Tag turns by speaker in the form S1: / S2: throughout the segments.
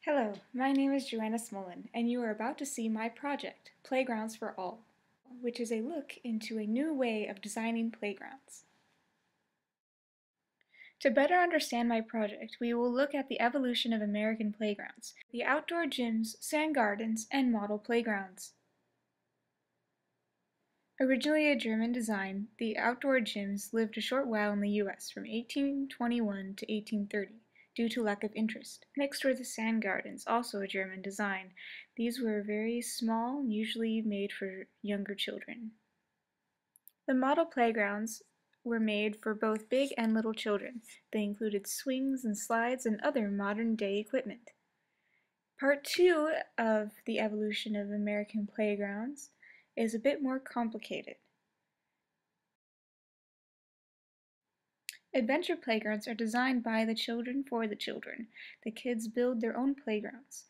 S1: Hello, my name is Joanna Smolin, and you are about to see my project, Playgrounds for All, which is a look into a new way of designing playgrounds. To better understand my project, we will look at the evolution of American playgrounds, the outdoor gyms, sand gardens, and model playgrounds. Originally a German design, the outdoor gyms lived a short while in the U.S. from 1821 to 1830. Due to lack of interest. Next were the sand gardens, also a German design. These were very small, usually made for younger children. The model playgrounds were made for both big and little children. They included swings and slides and other modern-day equipment. Part 2 of the evolution of American playgrounds is a bit more complicated. Adventure playgrounds are designed by the children for the children. The kids build their own playgrounds.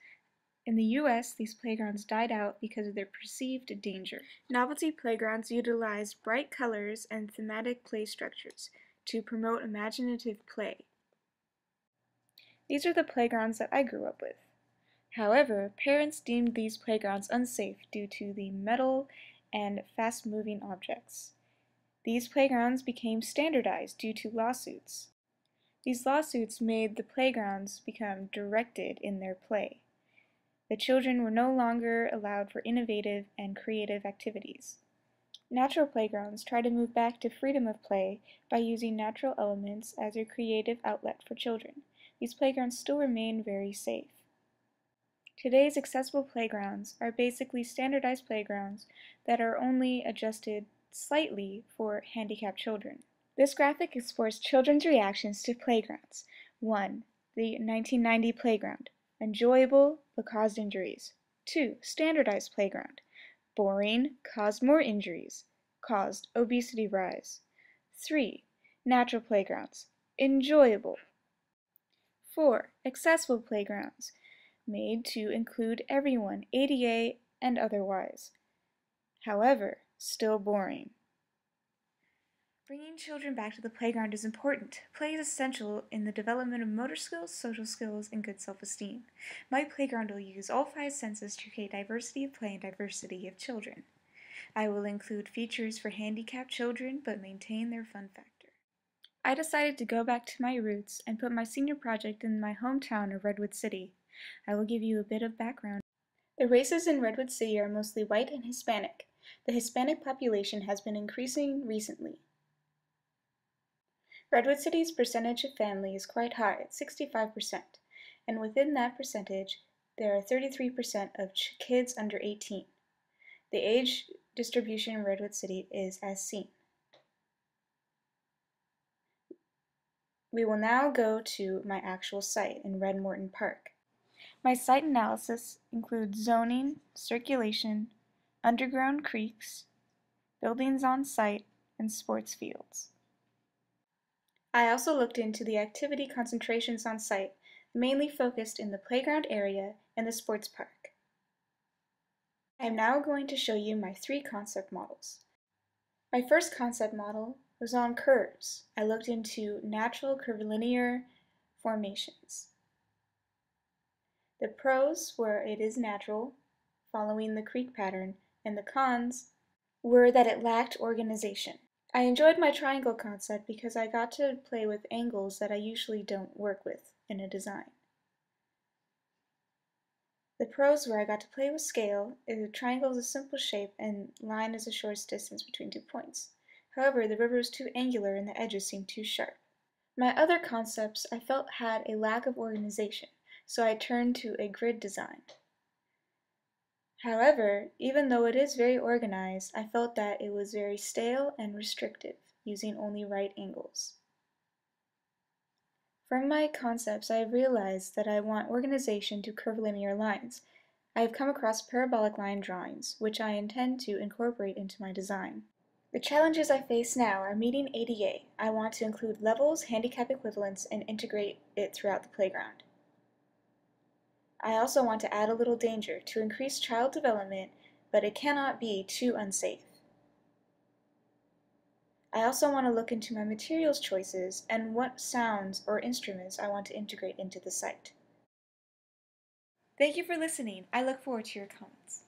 S1: In the U.S., these playgrounds died out because of their perceived danger. Novelty playgrounds utilize bright colors and thematic play structures to promote imaginative play. These are the playgrounds that I grew up with. However, parents deemed these playgrounds unsafe due to the metal and fast-moving objects. These playgrounds became standardized due to lawsuits. These lawsuits made the playgrounds become directed in their play. The children were no longer allowed for innovative and creative activities. Natural playgrounds try to move back to freedom of play by using natural elements as a creative outlet for children. These playgrounds still remain very safe. Today's accessible playgrounds are basically standardized playgrounds that are only adjusted slightly for handicapped children. This graphic explores children's reactions to playgrounds. 1. The 1990 playground. Enjoyable, but caused injuries. 2. Standardized playground. Boring, caused more injuries. Caused obesity rise. 3. Natural playgrounds. Enjoyable. 4. Accessible playgrounds. Made to include everyone, ADA and otherwise. However, still boring. Bringing children back to the playground is important. Play is essential in the development of motor skills, social skills, and good self-esteem. My playground will use all 5 senses to create diversity of play and diversity of children. I will include features for handicapped children, but maintain their fun factor. I decided to go back to my roots and put my senior project in my hometown of Redwood City. I will give you a bit of background. The races in Redwood City are mostly white and Hispanic. The Hispanic population has been increasing recently. Redwood City's percentage of family is quite high at 65%, and within that percentage, there are 33% of kids under 18. The age distribution in Redwood City is as seen. We will now go to my actual site in Red Morton Park. My site analysis includes zoning, circulation, underground creeks, buildings on site, and sports fields. I also looked into the activity concentrations on site, mainly focused in the playground area and the sports park. I am now going to show you my 3 concept models. My first concept model was on curves. I looked into natural curvilinear formations. The pros were it is natural, following the creek pattern, and the cons were that it lacked organization. I enjoyed my triangle concept because I got to play with angles that I usually don't work with in a design. The pros were I got to play with scale. A triangle is a simple shape and line is the shortest distance between 2 points. However, the river was too angular and the edges seemed too sharp. My other concepts I felt had a lack of organization, so I turned to a grid design. However, even though it is very organized, I felt that it was very stale and restrictive, using only right angles. From my concepts, I have realized that I want organization to curvilinear lines. I have come across parabolic line drawings, which I intend to incorporate into my design. The challenges I face now are meeting ADA. I want to include levels, handicap equivalents, and integrate it throughout the playground. I also want to add a little danger to increase child development, but it cannot be too unsafe. I also want to look into my materials choices and what sounds or instruments I want to integrate into the site. Thank you for listening. I look forward to your comments.